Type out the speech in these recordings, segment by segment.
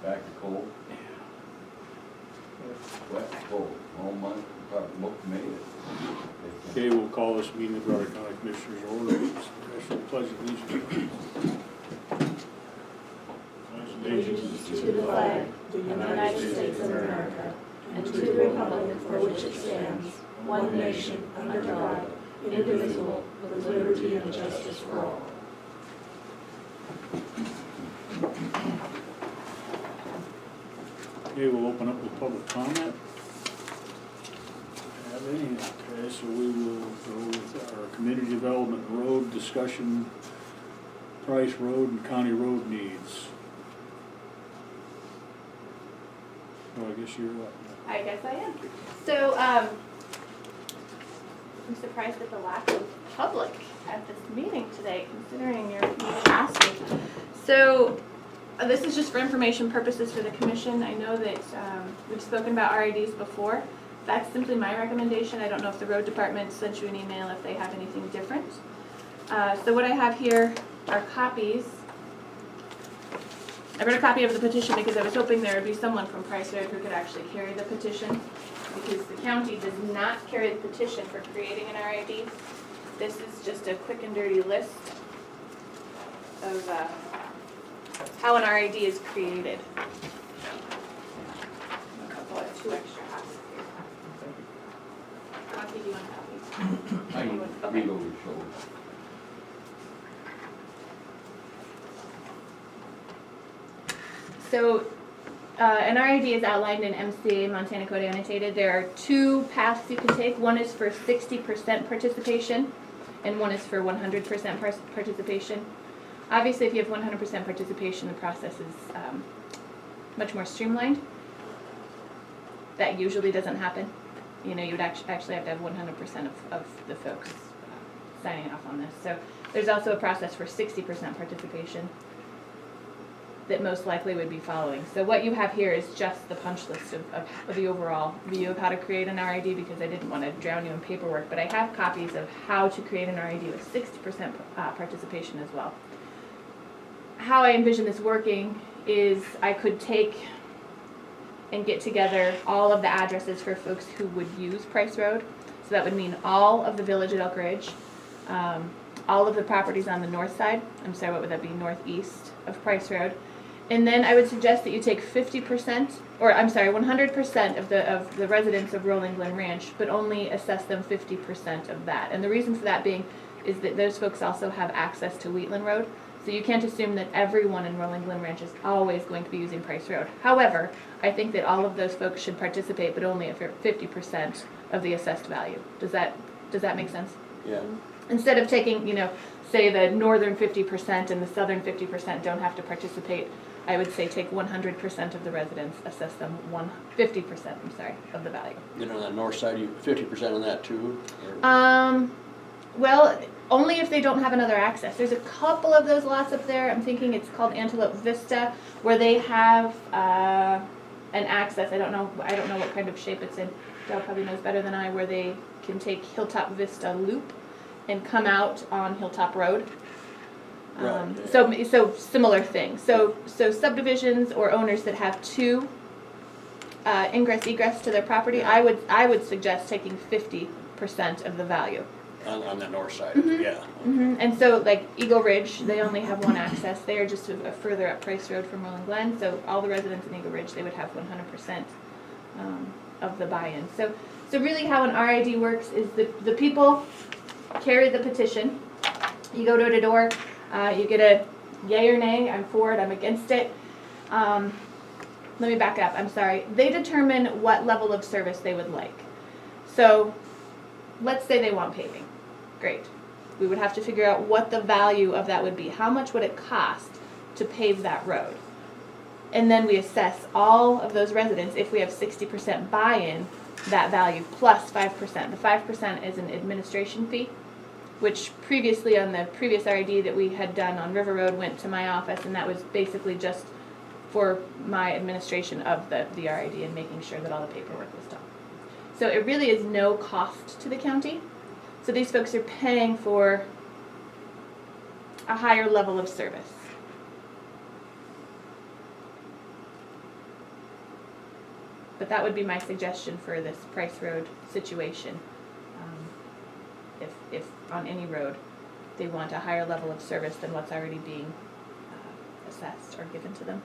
back to cold. Wet, cold, all month, probably most made it. Okay, we'll call this meeting of the Broward County Commissioners order. National Pledge of Allegiance. Allegiance to the flag of the United States of America and to the republic for which it stands, one nation, under God, indivisible, with liberty and justice for all. Okay, we'll open up with public comment. Have any? Okay, so we will go with our community development road discussion, Price Road and county road needs. Well, I guess you're up. I guess I am. So, I'm surprised at the lack of public at this meeting today, considering you asked me. So, this is just for information purposes for the commission. I know that we've spoken about RIDs before. That's simply my recommendation. I don't know if the road department sent you an email if they have anything different. So what I have here are copies. I wrote a copy of the petition because I was hoping there would be someone from Price Road who could actually carry the petition, because the county does not carry the petition for creating an RID. This is just a quick and dirty list of how an RID is created. I'll have 2 extra copies here. Copy, do you want copies? I can Okay. read over your shoulder. So, an RID is outlined in MCA Montana Code Annotated. There are 2 paths you can take. One is for 60% participation, and one is for 100% participation. Obviously, if you have 100% participation, the process is much more streamlined. That usually doesn't happen. You know, you would actually have to have 100% of the folks signing off on this. So there's also a process for 60% participation that most likely would be following. So what you have here is just the punch list of the overall view of how to create an RID, because I didn't want to drown you in paperwork, but I have copies of how to create an RID with 60% participation as well. How I envision this working is I could take and get together all of the addresses for folks who would use Price Road. So that would mean all of the village at Elk Ridge, all of the properties on the north side. I'm sorry, what would that be? Northeast of Price Road. And then I would suggest that you take 50%, or I'm sorry, 100% of the residents of Rolling Glen Ranch, but only assess them 50% of that. And the reason for that being is that those folks also have access to Wheatland Road. So you can't assume that everyone in Rolling Glen Ranch is always going to be using Price Road. However, I think that all of those folks should participate, but only at 50% of the assessed value. Does that make sense? Yeah. Instead of taking, say the northern 50% and the southern 50% don't have to participate, I would say take 100% of the residents, assess them 50%, of the value. Then on that north side, you 50% on that too? Or? Well, only if they don't have another access. There's a couple of those lots up there. I'm thinking it's called Antelope Vista, where they have an access. I don't know what kind of shape it's in. Dale probably knows better than I, where they can take Hilltop Vista Loop and come out on Hilltop Road. Right. So similar thing. So subdivisions or owners that have 2 ingress egress to their property, I would suggest taking 50% of the value. On that north side, Mhm. yeah. Mm-hmm. And so, like Eagle Ridge, they only have 1 access. They are just further up Price Road from Rolling Glen. So all the residents in Eagle Ridge, they would have 100% of the buy-in. So really, how an RID works is the people carry the petition. You go door to door. You get a yay or nay. I'm for it. I'm against it. Let me back up. I'm sorry. They determine what level of service they would like. So let's say they want paving. Great. We would have to figure out what the value of that would be. How much would it cost to pave that road? And then we assess all of those residents, if we have 60% buy-in, that value plus 5%. The 5% is an administration fee, which previously on the previous RID that we had done on River Road went to my office, and that was basically just for my administration of the RID and making sure that all the paperwork was done. So it really is no cost to the county. So these folks are paying for a higher level of service. But that would be my suggestion for this Price Road situation. If on any road, they want a higher level of service than what's already being assessed or given to them.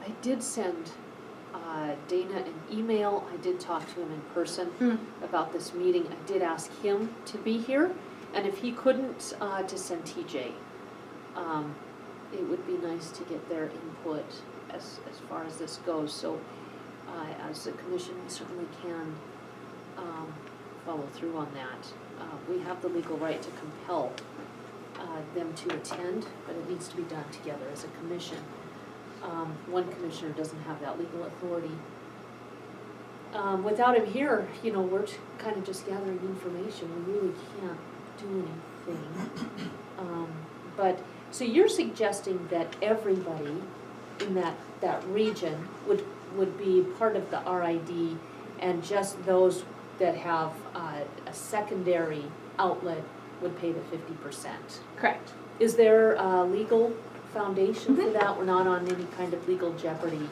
I did send Dana an email. I did talk to him in person about this meeting. I did ask him to be here, and if he couldn't, to send TJ. It would be nice to get their input as far as this goes. So as a commission, we certainly can follow through on that. We have the legal right to compel them to attend, but it needs to be done together as a commission. One commissioner doesn't have that legal authority. Without him here, you know, we're kind of just gathering information. We really can't do anything. But, so you're suggesting that everybody in that region would be part of the RID, and just those that have a secondary outlet would pay the 50%? Correct. Is there a legal foundation for that? We're not on any kind of legal jeopardy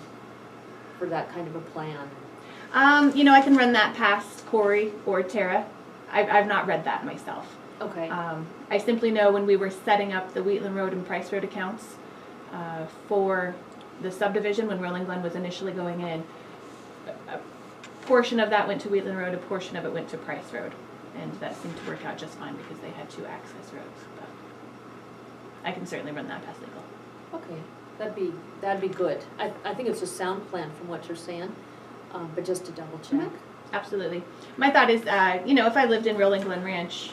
for that kind of a plan? You know, I can run that past Corey or Tara. I've not read that myself. Okay. I simply know when we were setting up the Wheatland Road and Price Road accounts for the subdivision, when Rolling Glen was initially going in, a portion of that went to Wheatland Road, a portion of it went to Price Road. And that seemed to work out just fine because they had two access roads. But I can certainly run that past legal. Okay, that'd be good. I think it's a sound plan from what you're saying, but just to double check. Absolutely. My thought is, you know, if I lived in Rolling Glen Ranch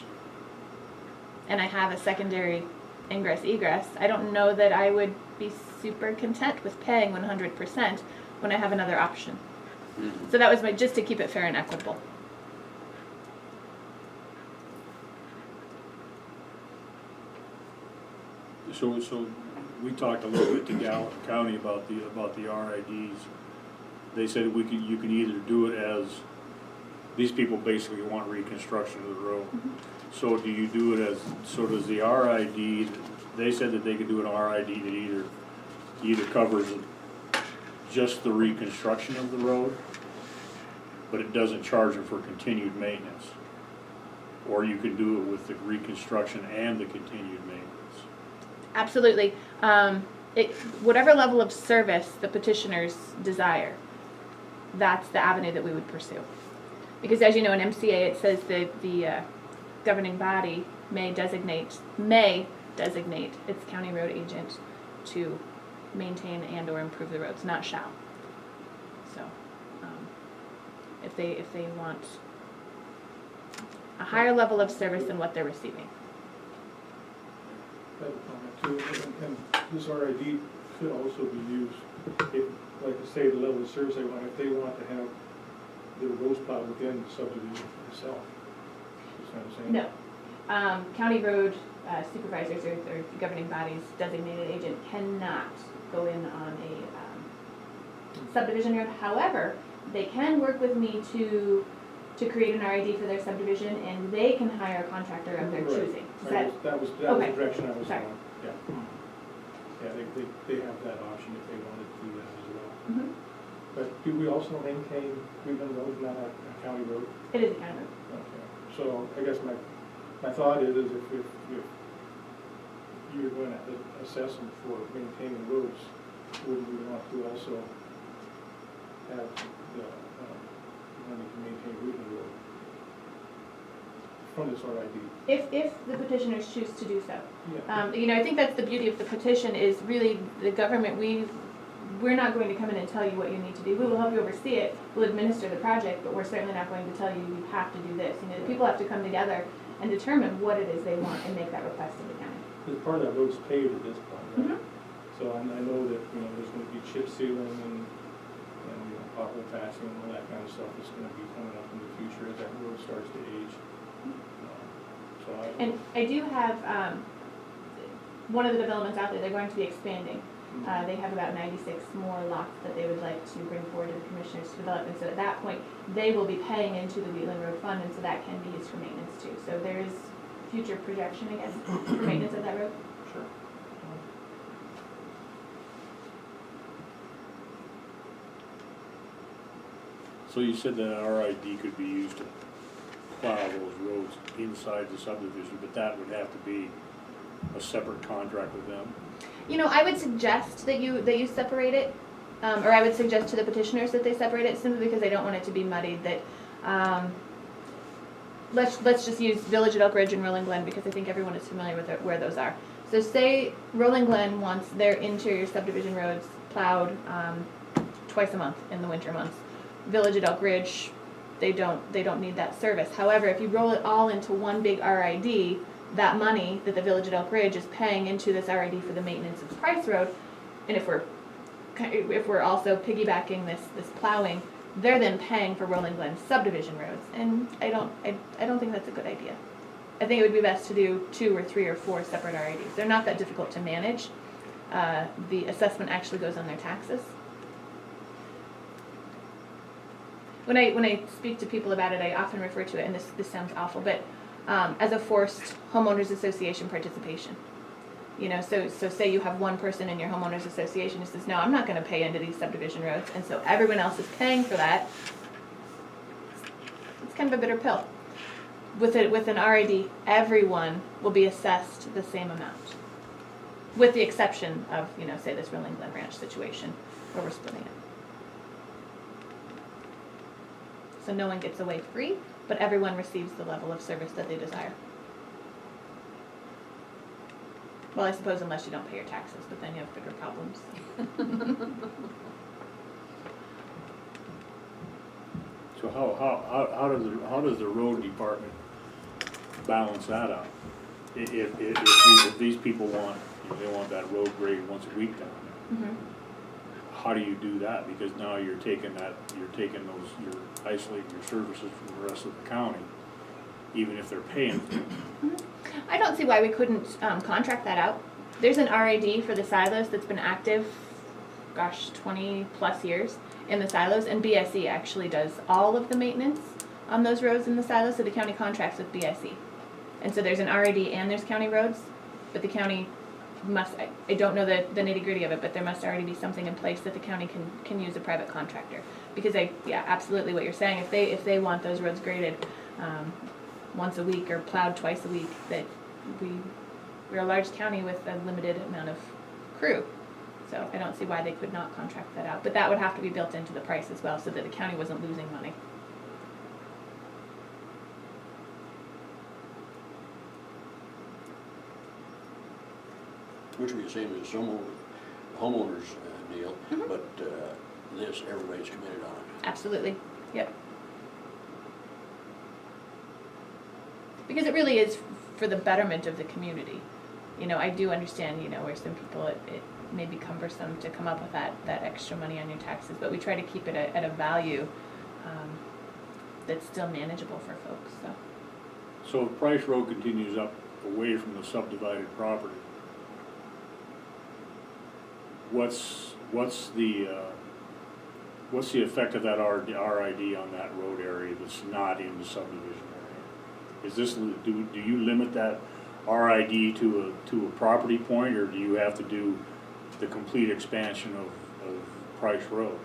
and I have a secondary ingress egress, I don't know that I would be super content with paying 100% when I have another option. So that was just to keep it fair and equitable. So we talked a little bit to Gallatin County about the RIDs. They said you can either do it as, these people basically want reconstruction of the road. So do you do it as, so does the RID, they said that they could do an RID that either covers just the reconstruction of the road, but it doesn't charge them for continued maintenance. Or you could do it with the reconstruction and the continued maintenance. Absolutely. Whatever level of service the petitioners desire, that's the avenue that we would pursue. Because as you know, in MCA it says that the governing body may designate its county road agent to maintain and or improve the roads, not shall. So if they want a higher level of service than what they're receiving. I have a comment too, and this RID could also be used, if, like I say, the level of service they want, if they want to have their roads plowed within the subdivision itself. You know what I'm saying? No. County road supervisors or governing bodies designated agent cannot go in on a subdivision road. However, they can work with me to create an RID for their subdivision, and they can hire a contractor of their Right. choosing. Is That was okay. the direction I was Sorry. going, yeah. Yeah, they have that option if they wanted to do that as well. Mhm. But do we also maintain Wheatland Road, not a county road? It is a county road. Okay, so I guess my thought is if you're going to assess them for maintaining roads, wouldn't we want to also have the money to maintain Wheatland Road from this RID? If the petitioners choose to do so. Yeah. You know, I think that's the beauty of the petition is really the government, we're not going to come in and tell you what you need to do. We will help you oversee it, we'll administer the project, but we're certainly not going to tell you you have to do this. You know, the people have to come together and determine what it is they want and make that request to the county. Because part of that road's paved at this point, right? Mhm. So I know that, you know, there's gonna be chip sealing and you know, pothole patching and all that kind of stuff that's gonna be coming up in the future as that road starts to age. So And I do have, one of the developments out there, they're going to be expanding. They have about 96 more lots that they would like to bring forward to the commissioners to develop. And so at that point, they will be paying into the Wheatland Road Fund, and so that can be used for maintenance too. So there is future projection, I guess, for maintenance of that road. Sure. So you said that RID could be used to plow those roads inside the subdivision, but that would have to be a separate contract with them? You know, I would suggest that you separate it, or I would suggest to the petitioners that they separate it, simply because I don't want it to be muddied, that, let's just use Village at Elk Ridge and Rolling Glen, because I think everyone is familiar with where those are. So say Rolling Glen wants their interior subdivision roads plowed, twice a month in the winter months. Village at Elk Ridge, they don't need that service. However, if you roll it all into one big RID, that money that the Village at Elk Ridge is paying into this RID for the maintenance of Price Road, and if we're also piggybacking this plowing, they're then paying for Rolling Glen subdivision roads, and I don't think that's a good idea. I think it would be best to do 2 or 3 or 4 separate RIDs. They're not that difficult to manage. The assessment actually goes on their taxes. When I speak to people about it, I often refer to it, and this sounds awful, but as a forced homeowners association participation. You know, so say you have one person in your homeowners association who says, no, I'm not going to pay into these subdivision roads, and so everyone else is paying for that. It's kind of a bitter pill. With an RID, everyone will be assessed the same amount, with the exception of, you know, say this Rolling Glen Ranch situation where we're splitting it. So no one gets away free, but everyone receives the level of service that they desire. Well, I suppose unless you don't pay your taxes, but then you have bigger problems. So how does the road department balance that out? If these people want, you know, they want that road graded once a week down there, how do you do that? Because now you're isolating your services from the rest of the county, even if they're paying for it. I don't see why we couldn't contract that out. There's an RID for the silos that's been active, 20 plus years in the silos, and BSE actually does all of the maintenance on those roads in the silos, so the county contracts with BSE. And so there's an RID and there's county roads, but the county must, I don't know the nitty gritty of it, but there must already be something in place that the county can use a private contractor. Because absolutely what you're saying, if they want those roads graded once a week or plowed twice a week, that we're a large county with a limited amount of crew. So I don't see why they could not contract that out. But that would have to be built into the price as well, so that the county wasn't losing money. Which would be the same as some homeowners deal, but this, everybody's committed on it. Absolutely, yep. Because it really is for the betterment of the community. You know, I do understand, you know, where some people, it may be cumbersome to come up with that extra money on your taxes, but we try to keep it at a value that's still manageable for folks, so. So if Price Road continues up away from the subdivided property, what's the effect of that RID on that road area that's not in the subdivision area? Is this, do you limit that RID to a property point, or do you have to do the complete expansion of Price Road?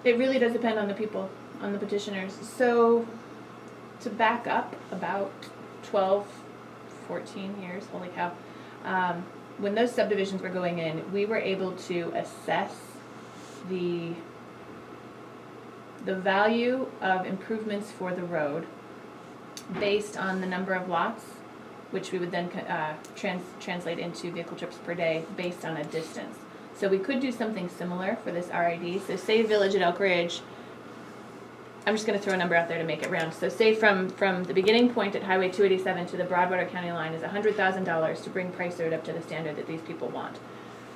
It really does depend on the people, on the petitioners. So to back up about 12, 14 years, holy cow, when those subdivisions were going in, we were able to assess the value of improvements for the road based on the number of lots, which we would then translate into vehicle trips per day based on a distance. So we could do something similar for this RID. So say Village at Elk Ridge, I'm just going to throw a number out there to make it round. So say from the beginning point at Highway 287 to the Broadwater County line is $100,000 to bring Price Road up to the standard that these people want.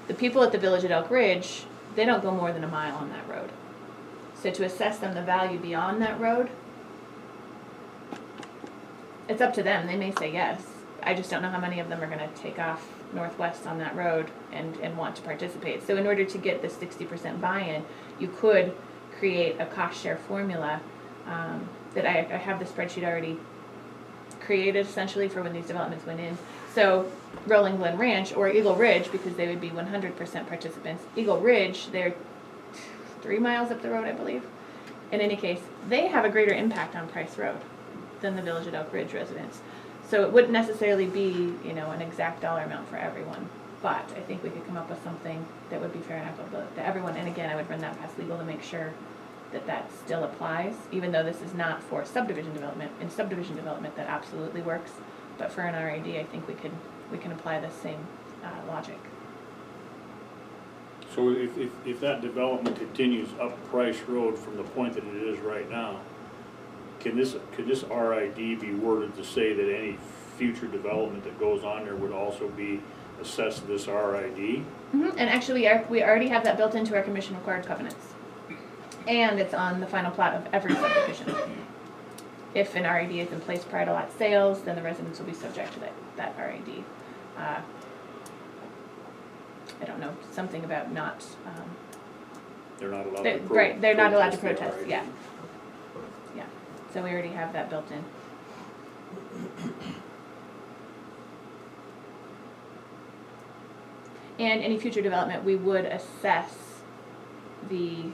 The people at the Village at Elk Ridge, they don't go more than a mile on that road. So to assess them the value beyond that road, it's up to them. They may say yes. I just don't know how many of them are going to take off northwest on that road and want to participate. So in order to get the 60% buy-in, you could create a cost share formula that I have the spreadsheet already created essentially for when these developments went in. So Rolling Glen Ranch or Eagle Ridge, because they would be 100% participants. Eagle Ridge, they're 3 miles up the road, I believe. In any case, they have a greater impact on Price Road than the Village at Elk Ridge residents. So it wouldn't necessarily be, you know, an exact dollar amount for everyone, but I think we could come up with something that would be fair and equitable to everyone. And again, I would run that past legal to make sure that that still applies, even though this is not for subdivision development. In subdivision development, that absolutely works, but for an RAD, I think we can apply the same logic. So if that development continues up Price Road from the point that it is right now, could this RID be worded to say that any future development that goes on there would also be assessed this RID? And actually, we already have that built into our commission required covenants. And it's on the final plot of every subdivision. If an RID is in place prior to lot sales, then the residents will be subject to that RID. I don't know, something about not, They're not allowed they're- to right, they're not allowed to the protest, RID. yeah. Yeah, so we already have that built in. And any future development, we would assess the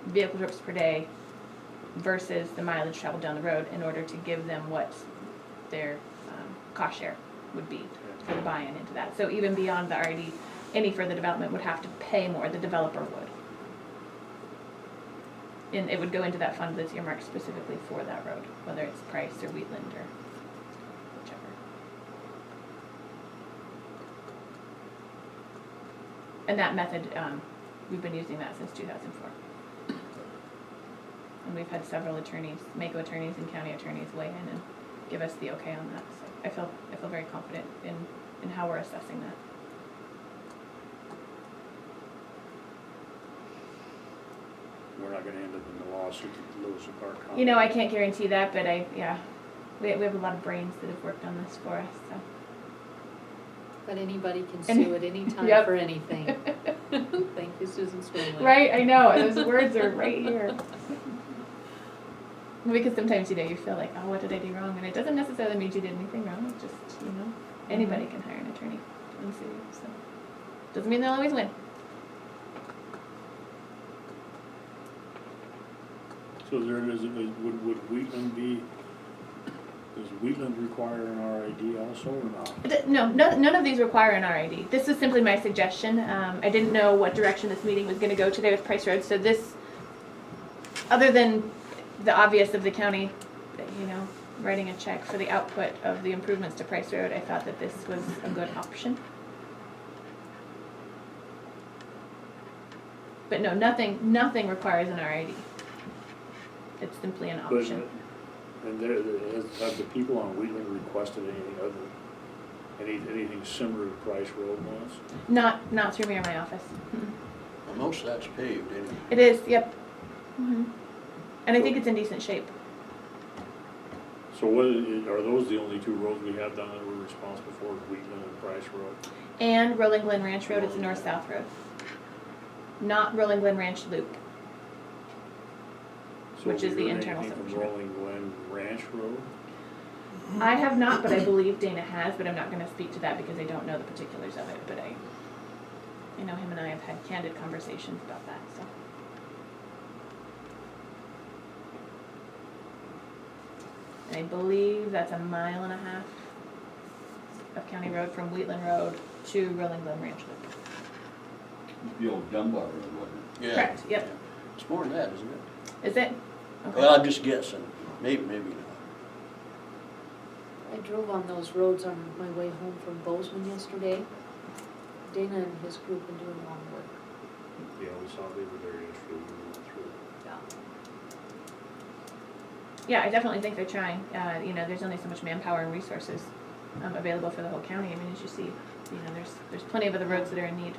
vehicle trips per day versus the mileage traveled down the road in order to give them what their cost share would be for the buy-in into that. So even beyond the RD, any further development would have to pay more, the developer would. And it would go into that fund that's earmarked specifically for that road, whether it's Price or Wheatland or whichever. And that method, we've been using that since 2004. And we've had several attorneys, Mako attorneys and county attorneys weigh in and give us the okay on that. So I feel very confident in how we're assessing that. We're not gonna end up in the lawsuit with Lewis and Clark County. You know, I can't guarantee that, but we have a lot of brains that have worked on this for us, so. But anybody can And- sue at any time Yep. for anything. Thank you, Susan Swinley. Right, I know, those words are right here. Because sometimes, you know, you feel like, oh, what did I do wrong? And it doesn't necessarily mean you did anything wrong, it's just, you know, anybody can hire an attorney and sue you, so. Doesn't mean they'll always win. So would Wheatland does Wheatland require an RID also or not? No, none of these require an RID. This was simply my suggestion. I didn't know what direction this meeting was gonna go today with Price Road, so this, other than the obvious of the county, you know, writing a check for the output of the improvements to Price Road, I thought that this was a good option. But no, nothing requires an RID. It's simply an option. And have the people on Wheatland requested anything similar to Price Road was? Not through me or my office. Well, most of that's paved anyway. It is, yep. And I think it's in decent shape. So are those the only two roads we have down that we're responsible for, Wheatland and Price Road? And Rolling Glen Ranch Road is a north-south road. Not Rolling Glen Ranch Loop. So Which is have the you heard internal anything from subdivision. Rolling Glen Ranch Road? I have not, but I believe Dana has, but I'm not gonna speak to that because I don't know the particulars of it, but I know him and I have had candid conversations about that, so. And I believe that's 1.5 miles of county road from Wheatland Road to Rolling Glen Ranch Loop. The old Dunbar Road, wasn't Yeah. Correct, yep. Yeah. It's more than that, isn't it? Is it? Okay. Well, I'm just guessing. Maybe not. I drove on those roads on my way home from Bozeman yesterday. Dana and his group been doing a lot of work. Yeah, we saw they were there yesterday, we went through. Yeah. Yeah, I definitely think they're trying. You know, there's only so much manpower and resources available for the whole county. I mean, as you see, you know, there's plenty of other roads that are in need.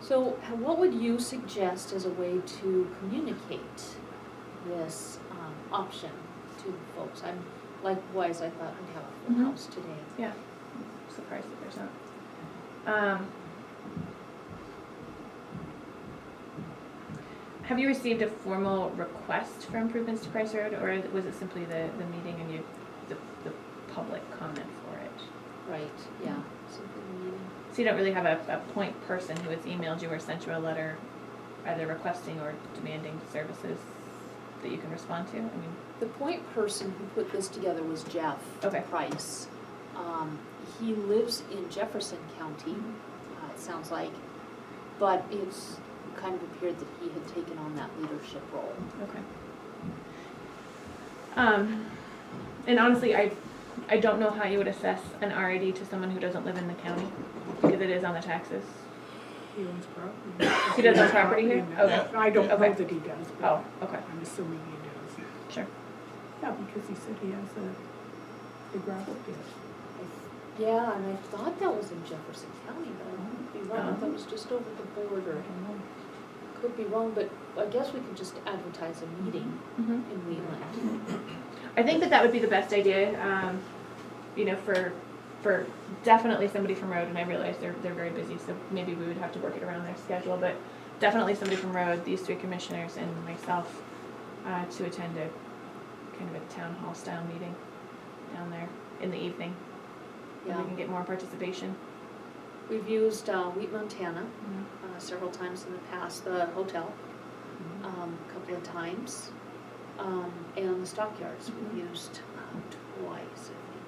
So what would you suggest as a way to communicate this option to the folks? Likewise, I thought we'd have a full Mhm. house today. Yeah, I'm surprised that there's not. Have you received a formal request for improvements to Price Road, or was it simply the meeting and the public comment for it. Right, yeah, something meeting. So you don't really have a point person who has emailed you or sent you a letter either requesting or demanding services that you can respond to? I mean, The point person who put this together was Jeff Okay. Price. He lives in Jefferson County, it sounds like, but it's kind of appeared that he had taken on that leadership role. okay. And honestly, I don't know how you would assess an RID to someone who doesn't live in the county, because it is on the taxes. He owns property. He does own property here? in that. Okay. I don't know Okay. that he does, but Oh, okay, I'm assuming he does. sure. Yeah, because he said he has a gravel pit. Yeah, and I thought that was in Jefferson County, but I might be wrong. I thought it was just over the border. Could be wrong, but I guess we could just advertise a meeting Mm-hmm. in Wheatland. I think that would be the best idea, you know, for definitely somebody from Road, and I realize they're very busy, so maybe we would have to work it around their schedule, but definitely somebody from Road, these three commissioners, and myself, to attend a kind of a town hall style meeting down there in the evening, where we Yeah, can get more participation. we've used Wheat Montana Mhm. several times in the past, the hotel, a couple of times, and the stockyards Mhm. we've used twice, I think.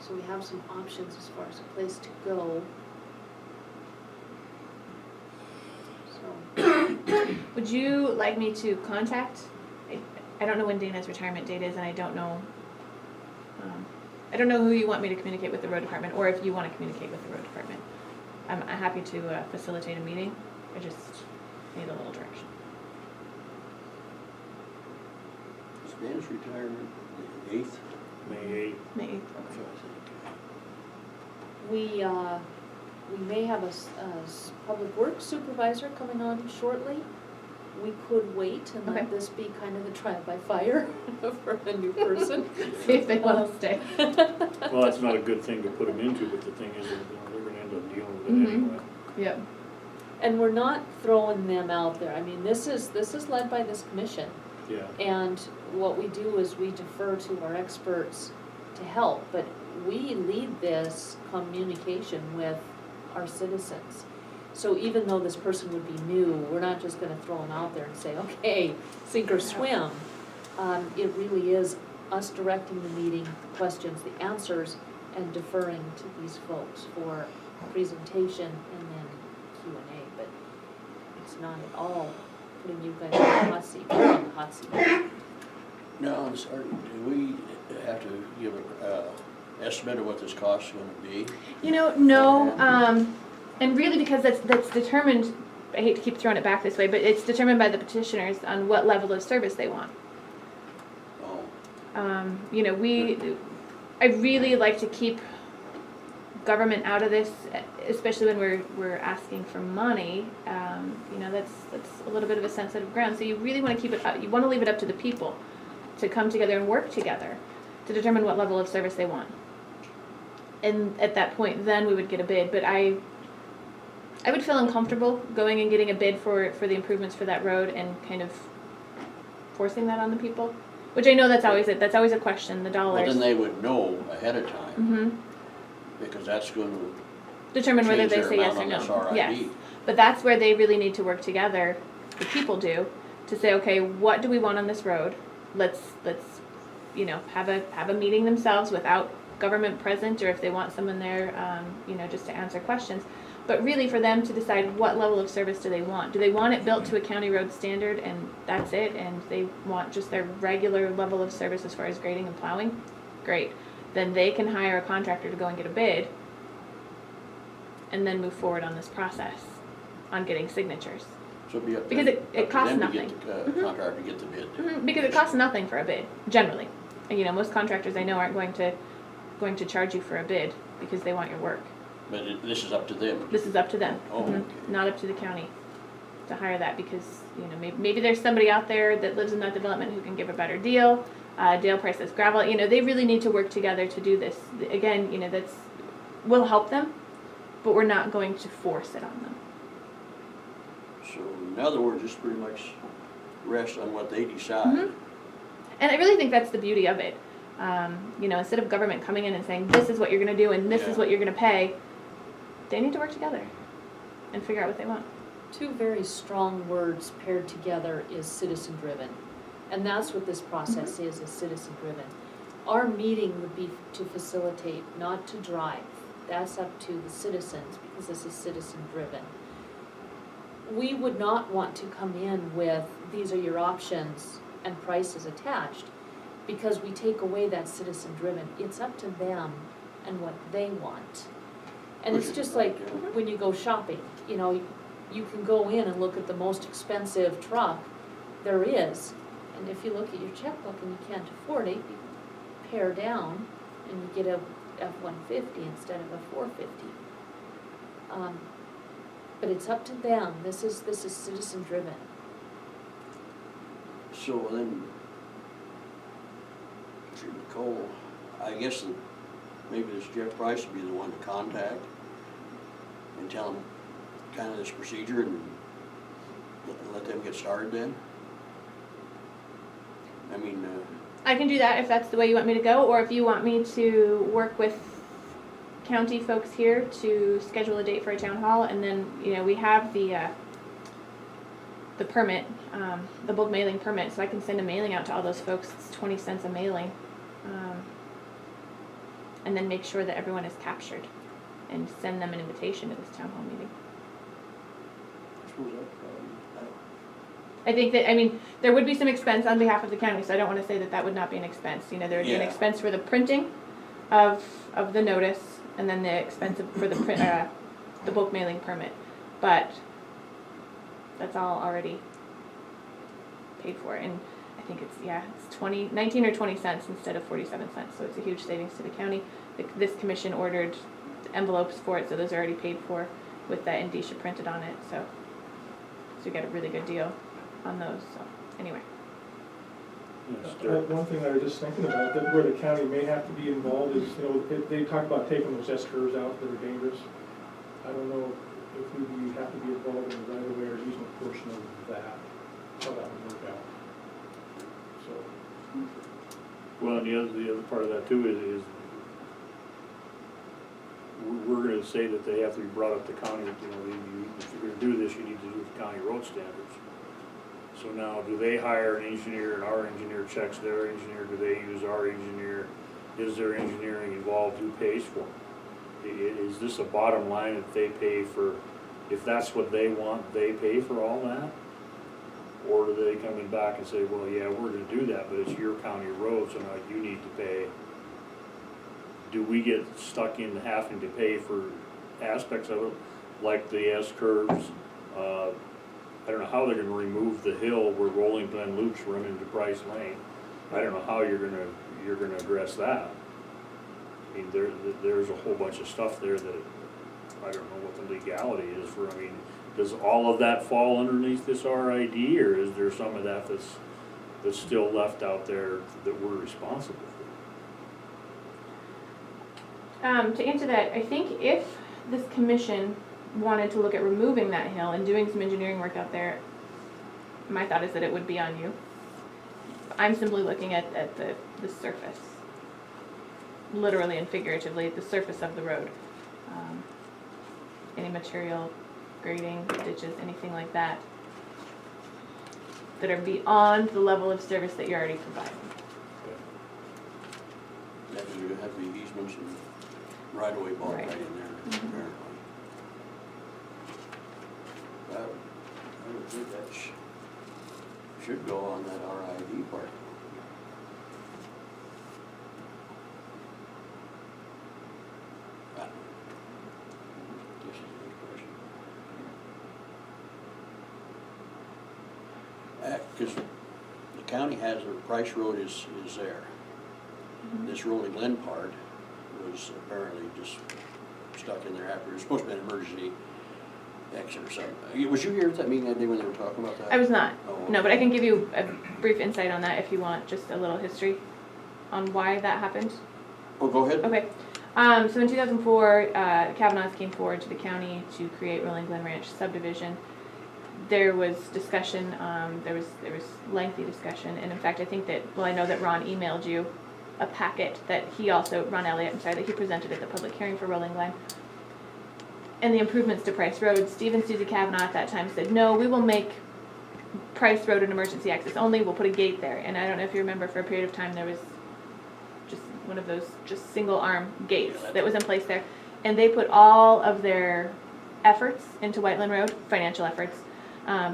So we have some options as far as a place to go. So, Would you like me to contact, I don't know when Dana's retirement date is, and I don't know who you want me to communicate with the road department, or if you want to communicate with the road department. I'm happy to facilitate a meeting, I just need a little direction. Is Dan's retirement the 8th? May 8th. May 8th, So okay. I think, we may have a public works supervisor coming on shortly. We could wait and Okay. let this be kind of the trial by fire for a new person. See if they want to stay. Well, that's not a good thing to put them into, but the thing is, they're gonna end up dealing with it Mhm. anyway. Yep. And we're not throwing them out there. I mean, this is led by this commission. Yeah. And what we do is we defer to our experts to help, but we lead this communication with our citizens. So even though this person would be new, we're not just gonna throw them out there and say, okay, sink or swim. It really is us directing the meeting, the questions, the answers, and deferring to these folks for presentation and then Q&A, but it's not at all putting you guys on the hot seat, we're on the hot seat. no, I'm sorry, do we have to give an estimate of what this cost's gonna be? You know, no, and really because that's determined, I hate to keep throwing it back this way, but it's determined by the petitioners on what level of service they want. Oh, You know, I really like to keep government out of this, especially when we're asking for money. You know, that's a little bit of a sensitive ground. So you really want to keep it up. You want to leave it up to the people to come together and work together to determine what level of service they want. And at that point, then we would get a bid. But I would feel uncomfortable going and getting a bid for the improvements for that road and kind of forcing that on the people. Which I know that's always a question, the dollars. well, then they would know ahead of time, Mm-hmm. because that's gonna Determine whether change they their say yes amount or on no. this Yes. RID. But that's where they really need to work together, the people do, to say, okay, what do we want on this road? Let's you know, have a meeting themselves without government present, or if they want someone there, you know, just to answer questions. But really for them to decide what level of service do they want. Do they want it built to a county road standard and that's it, and they want just their regular level of service as far as grading and plowing? Great. Then they can hire a contractor to go and get a bid and then move forward on this process on getting signatures. So it'd be up to Because it up to costs them to nothing. get the Mhm. contractor to get the bid. Because it costs nothing for a bid, generally. And, you know, most contractors I know aren't going to charge you for a bid because they want your work. But this is up to them. This is up to them, Oh, okay. not up to the county to hire that, because, you know, maybe there's somebody out there that lives in that development who can give a better deal. Dale Price has gravel, you know, they really need to work together to do this. Again, you know, we'll help them, but we're not going to force it on them. So in other words, it's pretty much rest on what they decide. Mhm. And I really think that's the beauty of it. You know, instead of government coming in and saying, this is what you're gonna do and this is Yeah. what you're gonna pay, they need to work together and figure out what they want. Two very strong words paired together is citizen-driven. And that's what this process is citizen-driven. Our meeting would be to facilitate, not to drive. That's up to the citizens, because this is citizen-driven. We would not want to come in with, these are your options and prices attached, because we take away that citizen-driven. It's up to them and what they want. And it's just like when you go shopping, you know, you can go in and look at the most expensive truck there is. And if you look at your checkbook and you can't afford it, you pare down and you get a F-150 instead of a 450. But it's up to them. This is citizen driven. So then, Nicole, I guess that maybe this Jeff Price would be the one to contact and tell them kind of this procedure and let them get started then? I mean, I can do that if that's the way you want me to go, or if you want me to work with county folks here to schedule a date for a town hall, and then, you know, we have the permit, the bulk mailing permit, so I can send a mailing out to all those folks. It's 20 cents a mailing. And then make sure that everyone is captured and send them an invitation to this town hall meeting. I suppose that, I think that, I mean, there would be some expense on behalf of the county, so I don't want to say that that would not be an expense. You know, there would be an Yeah. expense for the printing of the notice, and then the expense for the print, the bulk mailing permit. But that's all already paid for, and I think it's 19 or 20 cents instead of 47 cents. So it's a huge savings to the county. This commission ordered envelopes for it, so those are already paid for with that indicia printed on it. So we got a really good deal on those. So anyway. Yes, Derek. One thing I was just thinking about, that where the county may have to be involved is, you know, they talk about taking those S-curves out that are dangerous. I don't know if we have to be involved in the right of way or easement portion of that, how that would work out. So, Well, and the other part of that too is we're gonna say that they have to be brought up to county, you know, if you're gonna do this, you need to do the county road standards. So now, do they hire an engineer and our engineer checks their engineer? Do they use our engineer? Is there engineering involved? Who pays for it? Is this a bottom line that they pay for, if that's what they want, they pay for all that? Or do they come in back and say, well, yeah, we're gonna do that, but it's your county road, so now you need to pay? Do we get stuck in having to pay for aspects of it, like the S-curves? I don't know how they're gonna remove the hill where Rolling Glen Loops run into Price Lane. I don't know how you're gonna address that. I mean, there's a whole bunch of stuff there that I don't know what the legality is for. I mean, does all of that fall underneath this RID, or is there some of that that's still left out there that we're responsible for? To answer that, I think if this commission wanted to look at removing that hill and doing some engineering work out there, my thought is that it would be on you. I'm simply looking at the surface, literally and figuratively, the surface of the road. Any material, grading, ditches, anything like that, that are beyond the level of service that you're already providing. that is, you have the easements and right-of-way bought right in there, apparently. I would think that should go on that RID part. This is a good question. Because the county has, the Price Road is there. This Rolling Glen part was apparently just stuck in there after, it was supposed to be an emergency exit or something. Was you here at that meeting that day when they were talking about that? I was not. Oh, No, but I okay. can give you a brief insight on that if you want, just a little history on why that happened. Oh, go ahead. Okay. So in 2004, Kavanaugh's came forward to the county to create Rolling Glen Ranch subdivision. There was discussion, there was lengthy discussion, and in fact, I think that, well, I know that Ron emailed you a packet that he also, Ron Elliott, I'm sorry, that he presented at the public hearing for Rolling Glen. And the improvements to Price Road, Steve and Susie Kavanaugh at that time said, no, we will make Price Road an emergency access only, we'll put a gate there. And I don't know if you remember, for a period of time, there was just one of those just single arm gates that was in place there. And they put all of their efforts into Whiteland Road, financial efforts,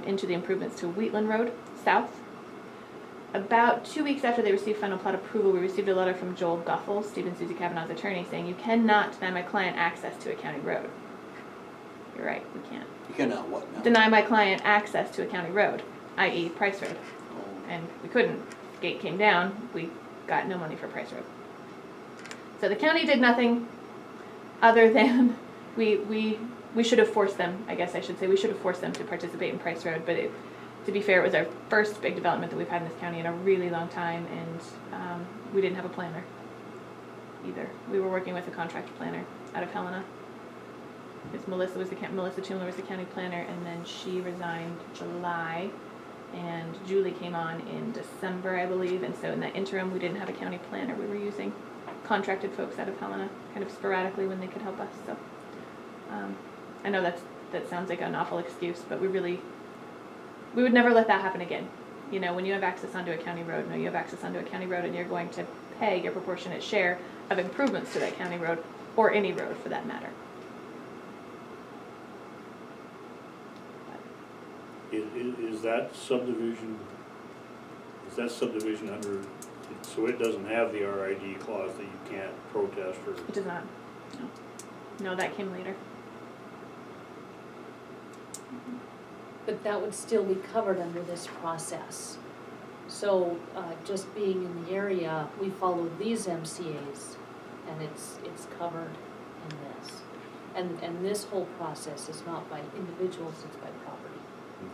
into the improvements to Wheatland Road South. About 2 weeks after they received final plot approval, we received a letter from Joel Guffel, Steve and Susie Kavanaugh's attorney, saying, you cannot deny my client access to a county road. You're right, we can't. You cannot what now? Deny my client access to a county road, i.e. Price Road. Oh, And we couldn't. Gate came down, we got no money for Price Road. So the county did nothing other than, we should have forced them, I guess I should say, we should have forced them to participate in Price Road, but to be fair, it was our first big development that we've had in this county in a really long time, and we didn't have a planner either. We were working with a contract planner out of Helena. Because Melissa Tumler was the county planner, and then she resigned July, and Julie came on in December, I believe, and so in that interim, we didn't have a county planner. We were using contracted folks out of Helena, kind of sporadically when they could help us, so. I know that sounds like an awful excuse, but we would never let that happen again. You know, when you have access onto a county road, you have access onto a county road, and you're going to pay your proportionate share of improvements to that county road, or any road for that matter. Is that subdivision under, so it doesn't have the RID clause that you can't protest or? It does not, no. No, that came later. But that would still be covered under this process. So, just being in the area, we follow these MCAs, and it's covered in this. And this whole process is not by individuals, it's by property.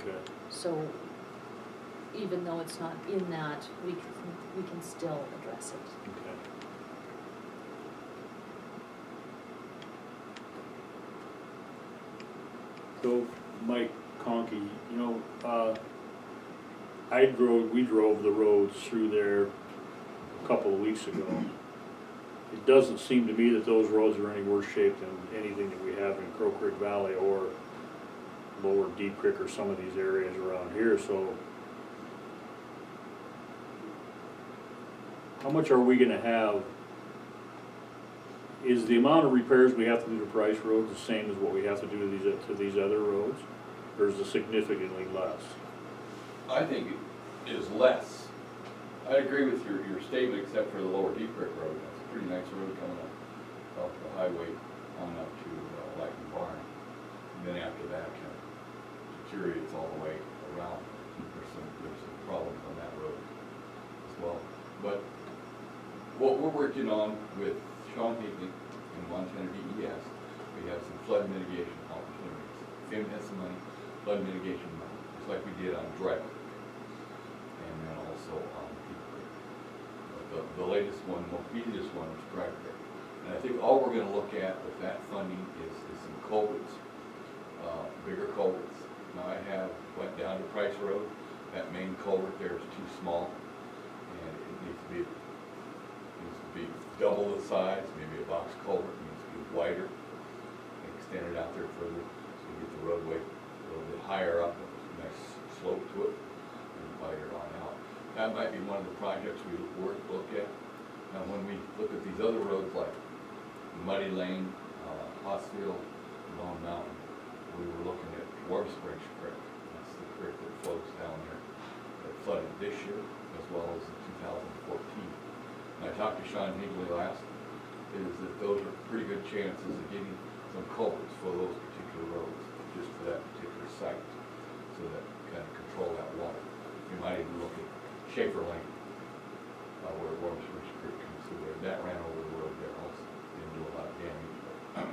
Okay. So, even though it's not in that, we can still address it. Okay. So, Mike Conkey, you know, we drove the roads through there a couple of weeks ago. It doesn't seem to me that those roads are any worse shape than anything that we have in Crow Creek Valley or Lower Deep Creek or some of these areas around here, so how much are we gonna have? Is the amount of repairs we have to do to Price Road the same as what we have to do to these other roads? Or is it significantly less? I think it is less. I agree with your statement, except for the Lower Deep Creek Road. That's a pretty nice road coming up the highway on up to Lightning Barn. And then after that, kind of deteriorates all the way around. There's some problems on that road as well. But what we're working on with Sean Higley and Montana DES, we have some flood mitigation opportunities. FEMA has some money, flood mitigation money, just like we did on Dry Creek. And then also on Deep Creek. The latest one, most easiest one is Dry Creek. And I think all we're gonna look at with that funding is some culverts, bigger culverts. Now went down to Price Road, that main culvert there is too small, and it needs to be double the size, maybe a box culvert needs to be wider, extend it out there further, so you get the roadway a little bit higher up, a nice slope to it, and wider on out. That might be one of the projects we look at. Now, when we look at these other roads like Muddy Lane, Hossfield, Lone Mountain, we were looking at Warm Springs Creek. That's the creek that flows down there, that flooded this year as well as in 2014. And I talked to Sean Higley last, is that those are pretty good chances of getting some culverts for those particular roads, just for that particular site, so that kind of control that water. You might even look at Schaefer Lane, where Warm Springs Creek comes through there. That ran over the road there also, didn't do a lot of damage. But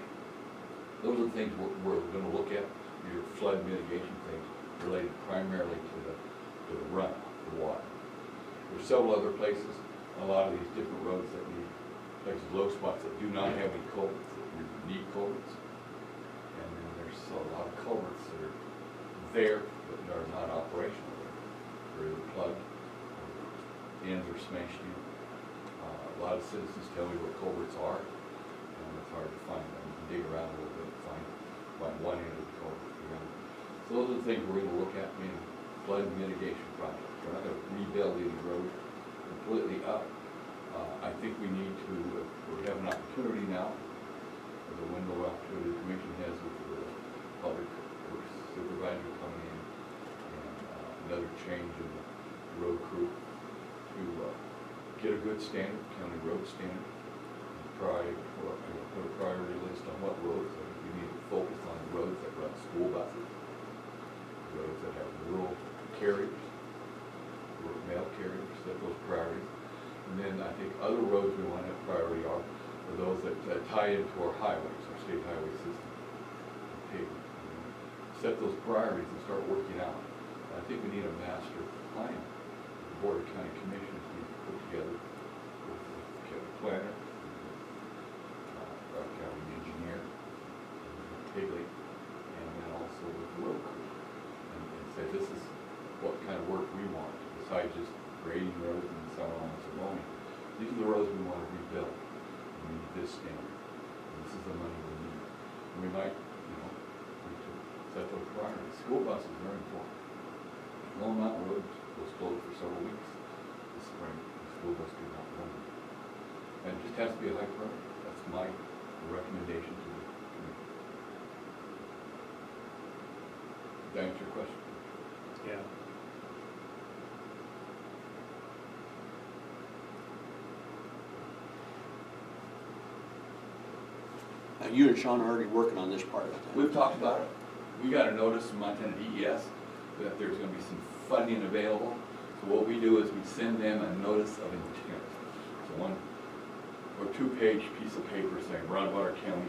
those are the things we're going to look at, your flood mitigation things related primarily to the run, the water. There's several other places, a lot of these different roads that need places, low spots that do not have any culverts, that need culverts. And then there's a lot of culverts that are there, but are not operational. They're either plugged, or ends are smashed in. A lot of citizens tell me what culverts are, and it's hard to find them. You can dig around a little bit and find one end of the culvert. So those are the things we're gonna look at in flood mitigation projects. We're not gonna rebuild any road completely up. I think we need to, we have an opportunity now, the window opportunity the commission has with the public works supervisor coming in, and another change in the road crew to get a good standard, county road standard, and put a priority list on what roads. I think we need to focus on the roads that run school buses, roads that have rural carriers, rural mail carriers, set those priorities. And then I think other roads we want to have priority are those that tie into our highways, our state highway system. Okay, set those priorities and start working out. I think we need a master plan. The Board of County Commissioners need to put together with the county planner, our county engineer, Higley, and then also with the road crew. And say this is what kind of work we want, besides just grading roads and so on and so on. These are the roads we want to rebuild. We need this standard. And this is the money we need. And we might, need to set those priorities. School buses are very important. Lone Mountain Road was closed for several weeks this spring. The school bus did not run. And it just has to be a high priority. That's my recommendation to the committee. Did that answer your question? Yeah. Now, you and Sean are already working on this part of it. We've talked about it. We got a notice from Montana DES that there's gonna be some funding available. So what we do is we send them a notice of intent. So one or two-page piece of paper saying Broadwater County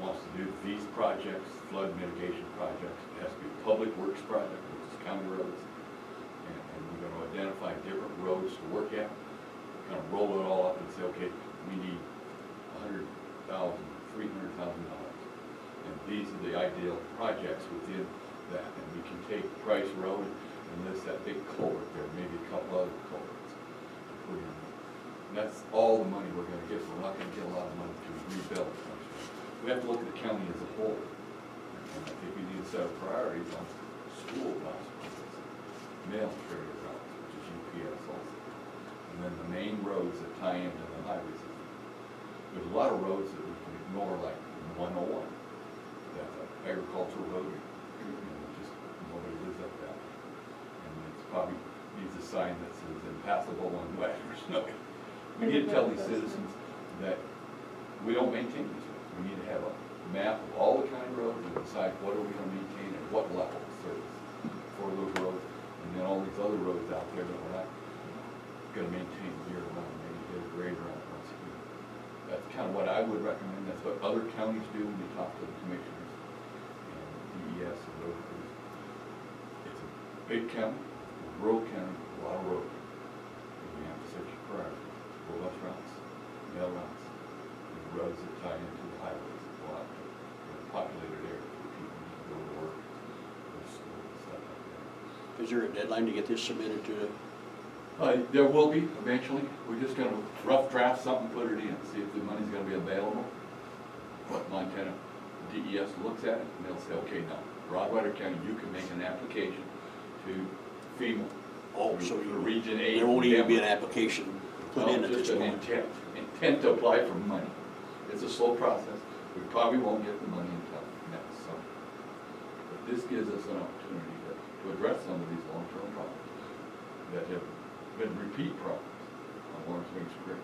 wants to do these projects, flood mitigation projects. It has to be a public works project, which is county roads. And we're gonna identify different roads to work at, kind of roll it all up and say, okay, we need $100,000, $300,000. And these are the ideal projects within that. And we can take Price Road and list that big culvert there, maybe a couple other culverts to put in. And that's all the money we're gonna get, so we're not gonna get a lot of money to rebuild. We have to look at the county as a whole. And I think we need to set up priorities on school buses, mail carrier routes, which is UPS also. And then the main roads that tie into the highway system. There's a lot of roads that we can ignore, like 101. That's an agricultural road, just nobody lives up that. And it's probably needs a sign that says impassable when wet or snowy. We need to tell these citizens that we don't maintain these roads. We need to have a map of all the county roads and decide what are we gonna maintain at what level of service for those roads. And then all these other roads out there that we're not gonna maintain year round, maybe get a grade around once a year. That's kind of what I would recommend. That's what other counties do when you talk to the commissioners and DES and road crews. It's a big county, a rural county, a lot of roads. And we have to set your priorities. School bus routes, mail routes, and roads that tie into the highways, a lot of populated areas where people need to go to work, go to school and stuff like that. Is there a deadline to get this submitted to? There will be eventually. We're just gonna rough draft something, put it in, see if the money's gonna be available. What Montana DES looks at it, and they'll say, okay, now, Broadwater County, you can make an application to FEMA. Oh, so for you, Region 8. there won't even be an Denver. application put No, in at this just an point. intent to apply for money. It's a slow process. We probably won't get the money until next summer. But this gives us an opportunity to address some of these long-term problems that have been repeat problems on Lawrence Wings Creek,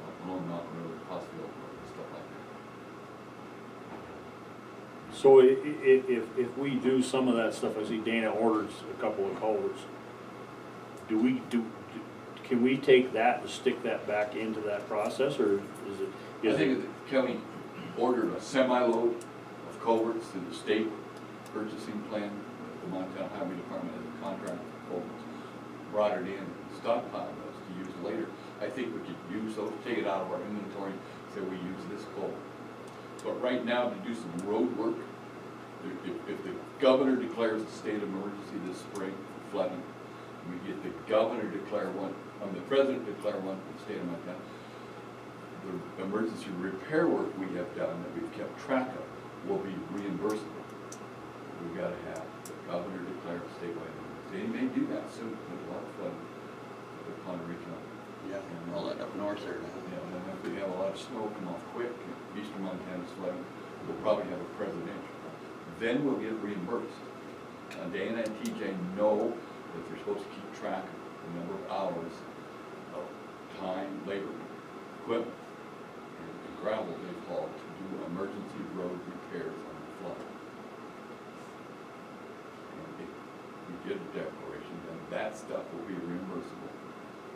on Lone Mountain Road, Hospital Road, and stuff like that. So if we do some of that stuff, I see Dana orders a couple of culverts. Can we take that and stick that back into that process, or is it? I think the county ordered a semi-load of culverts through the state purchasing plan. The Montana Highway Department has a contract for culverts, brought it in, stockpiled those to use later. I think we could use those, take it out of our inventory, say we use this culvert. But right now, to do some road work, if the governor declares a state of emergency this spring for flooding, we get the governor declare one, the president declare one for the state of Montana, the emergency repair work we have done that we've kept track of will be reimbursable. We've got to have the governor declare a statewide emergency. And he may do that soon, there's a lot of flooding upon regional. Yeah, all that up north there now. Yeah, and then if we have a lot of snow come off quick, eastern Montana's flooding, we'll probably have a presidential. Then we'll get reimbursed. Dana and TJ know that they're supposed to keep track of the number of hours of time, labor, equipment, and gravel they've hauled to do emergency road repairs on the flood. And if we did a declaration, then that stuff will be reimbursable.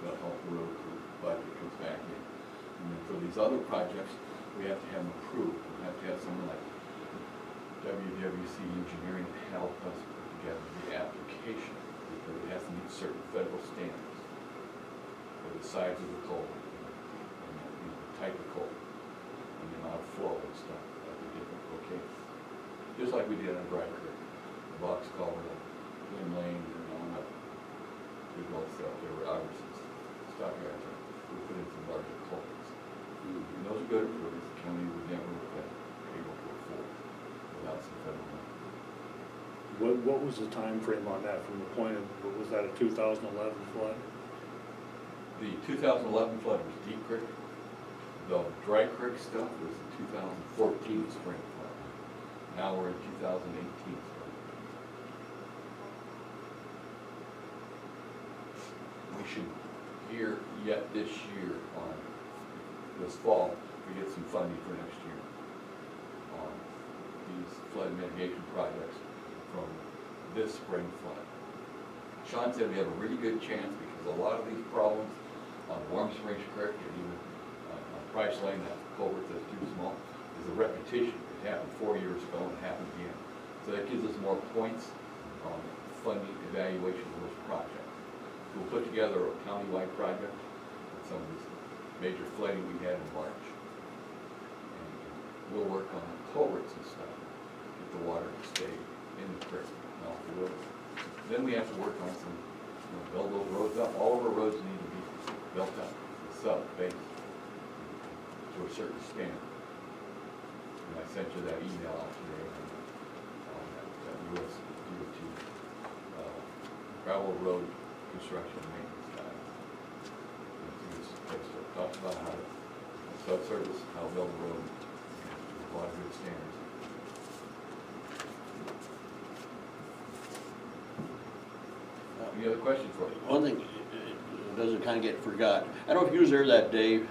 That'll help the road crew budget comes back in. And then for these other projects, we have to have them approved. We have to have someone like WWC Engineering help us put together the application, because it has to meet certain federal standards for the size of the culvert, and the type of culvert, and the amount of flow and stuff at the different locations. Just like we did on Dry Creek, the box culvert, Glen Lane, and on up. We both felt there were Albertsons, stockyards, we put in some larger culverts. And those are good improvements the county would never have been able to afford without some federal money. What was the time frame on that from the point of, was that a 2011 flood? The 2011 flood was Deep Creek. The Dry Creek stuff was the 2014 spring flood. Now we're in 2018 spring. We should hear yet this year on, this fall, we get some funding for next year on these flood mitigation projects from this spring flood. Sean said we have a really good chance because a lot of these problems on Warm Springs Creek and even on Price Lane, that culvert that's too small, is a repetition. It happened 4 years ago and it happened again. So that gives us more points on funding evaluation of those projects. We'll put together a countywide project with some of this major flooding we had in March. And we'll work on the culverts and stuff, get the water to stay in the creek, not the river. Then we have to work on some, build those roads up. All of our roads need to be built up, sub base, to a certain standard. And I sent you that email out today on that US DOT gravel road construction and maintenance guide. It talks about how to subsurface, how to build a road, a lot of good standards. Any other questions for you? One thing, it doesn't kind of get forgot. I don't know if you was there that day,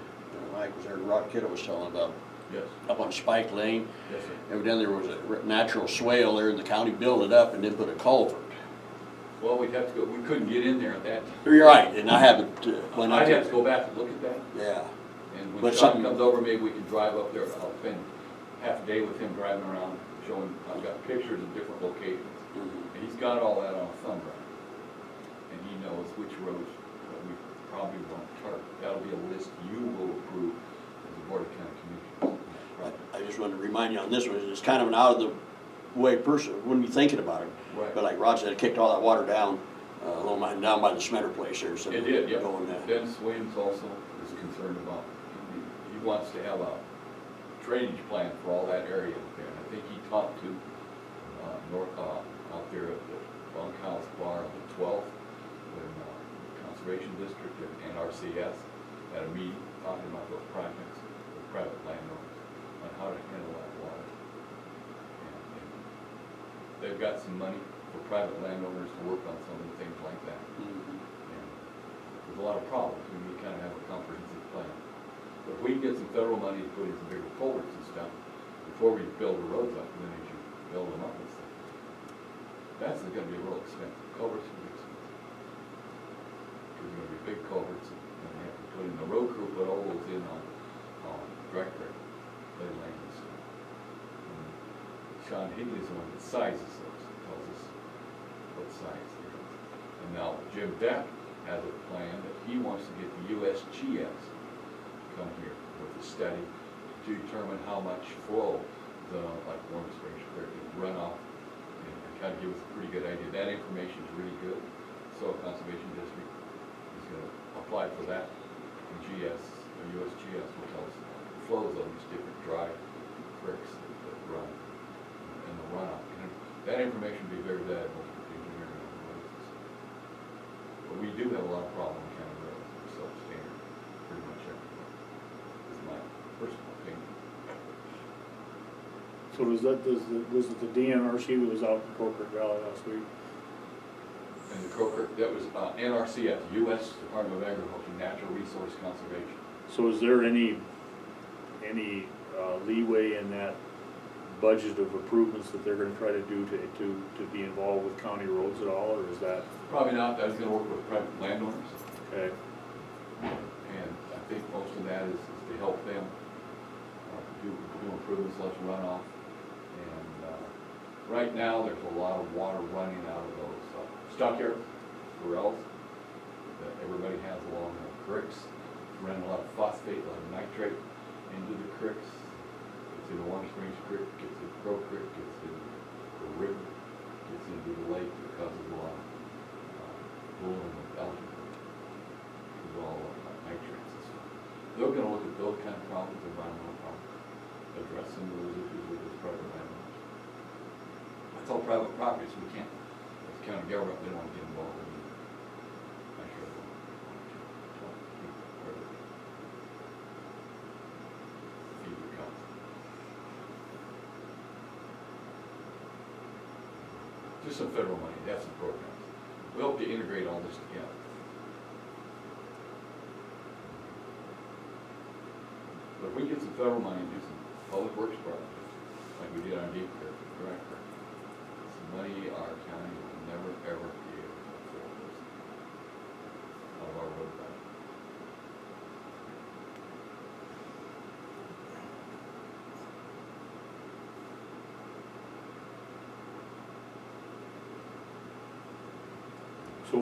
Mike was there, Rod Kiddo was telling about, Yes. up on Spike Lane. Yes, sir. Evidently there was a natural swale there and the county built it up and then put a culvert. Well, we'd have to go, we couldn't get in there at that time. You're right, and I haven't, went up I'd have to there. go back and look at that. Yeah, And when But Sean something- comes over, maybe we can drive up there. I'll spend half a day with him driving around, showing, I've got pictures of different locations. Mhm. And he's got all that on a thumb drive. And he knows which roads that we probably want to target. That'll be a list you will approve as a Board of County Commissioners. Right. I just wanted to remind you on this one, it's kind of an out of the way person, wouldn't be thinking about it. Right. But like Rod said, it kicked all that water down, down by the Smender place there, so. It did, yeah. Going, Dennis Williams also is concerned about, he wants to have a drainage plan for all that area up there. And I think he talked to, out there at the bunkhouse bar on the 12th, in Conservation District and RCS, at a meeting, talking about those projects with private landowners on how to handle that water. And they've got some money for private landowners to work on some of the things like that. Mhm. And there's a lot of problems, we need to kind of have a comprehensive plan. But if we can get some federal money to put in some bigger culverts and stuff, before we build the roads up, and then as you build them up and stuff, that's gonna be real expensive, culverts will be expensive. Because they're gonna be big culverts, and they have to put in, the road crew put all those in on Dry Creek, Lane and stuff. And Sean Higley's the one that sizes those, tells us what size they are. And now Jim Deck has a plan that he wants to get the USGS to come here with a study to determine how much flow the, like Warm Springs Creek, runoff, and kind of give us a pretty good idea. That information is really good. Soil Conservation District is gonna apply for that, and GS USGS will tell us the flows of these different dry creeks that run in the runoff. And that information would be very valuable to engineering on the roads. But we do have a lot of problems on county roads, they're substandard, pretty much everywhere, is my personal opinion. So was it the DNRC that was out in Croker Valley last week? And the Croker, that was NRCS, U.S. Department of Agriculture, Natural Resource Conservation. So is there any leeway in that budget of improvements that they're gonna try to do to be involved with county roads at all, or is that, Probably not, I was gonna work with private landowners, okay? and I think most of that is to help them do improvements, less runoff. And right now, there's a lot of water running out of those stockyards, corrals, that everybody has along the creeks, running a lot of phosphate, a lot of nitrate into the creeks. Gets into Warm Springs Creek, gets into Crow Creek, gets into the river, gets into the lake that causes a lot of blooming of algae. It's all nitrates and stuff. They're gonna look at those kind of problems, environmental problems, address some of those issues with this private landowners. It's all private property, so we can't, as county government, they don't want to get involved in it. I sure don't want to keep it where they feed their cows. Just some federal money, they have some programs. We hope to integrate all this together. But if we get some federal money and do some public works projects, like we did on Deep Creek, correct? Some money our county will never, ever be able to afford this out of our road budget. So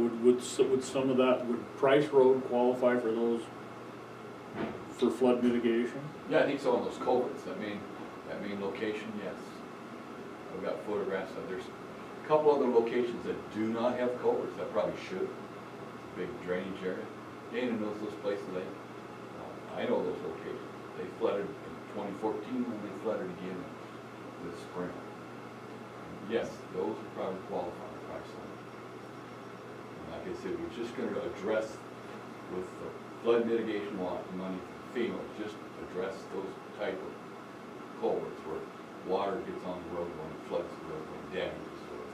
would some of that, would Price Road qualify for those, for flood mitigation? Yeah, I think so on those culverts, that main location, yes. I've got photographs of, there's a couple other locations that do not have culverts, that probably should. Big drainage area. Dana knows those places, I know those locations. They flooded in 2014 and they flooded again this spring. Yes, those would probably qualify for Price Road. And like I said, we're just gonna address with the flood mitigation money from FEMA, just address those type of culverts where water gets on the road when it floods the road, when it damages the road.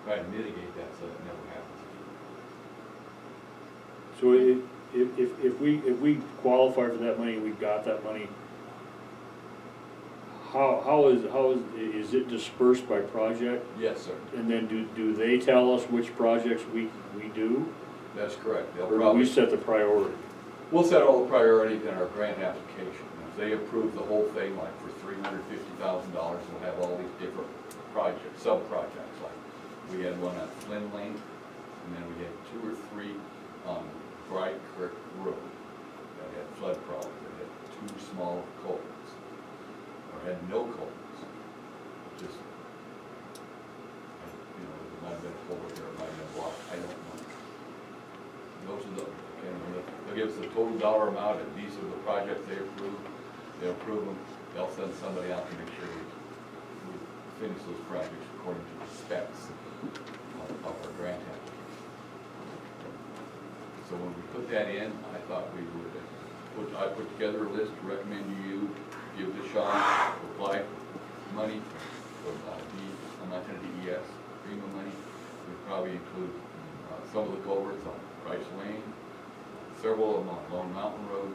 Try to mitigate that so that never happens again. So if we qualify for that money, we've got that money, how is it dispersed by project? Yes, sir. And then do they tell us which projects we do? That's correct. They'll Or do we probably, set the priority? we'll set all the priorities in our grant application. If they approve the whole thing, like for $350,000, we'll have all these different projects, sub-projects, like we had one on Flynn Lane, and then we had 2 or 3 on Bright Creek Road that had flood problems, that had 2 small culverts, or had no culverts, just, there might have been a culvert there, it might have been blocked, I don't know. Those are the, they'll give us the total dollar amount, and these are the projects they approve. They'll approve them, they'll send somebody out to make sure we finish those projects according to the specs of our grant application. So when we put that in, I thought we would, I put together a list to recommend you give to Sean, apply money for I'm not gonna DES, FEMA money. We'd probably include some of the culverts on Price Lane, several of them on Lone Mountain Road,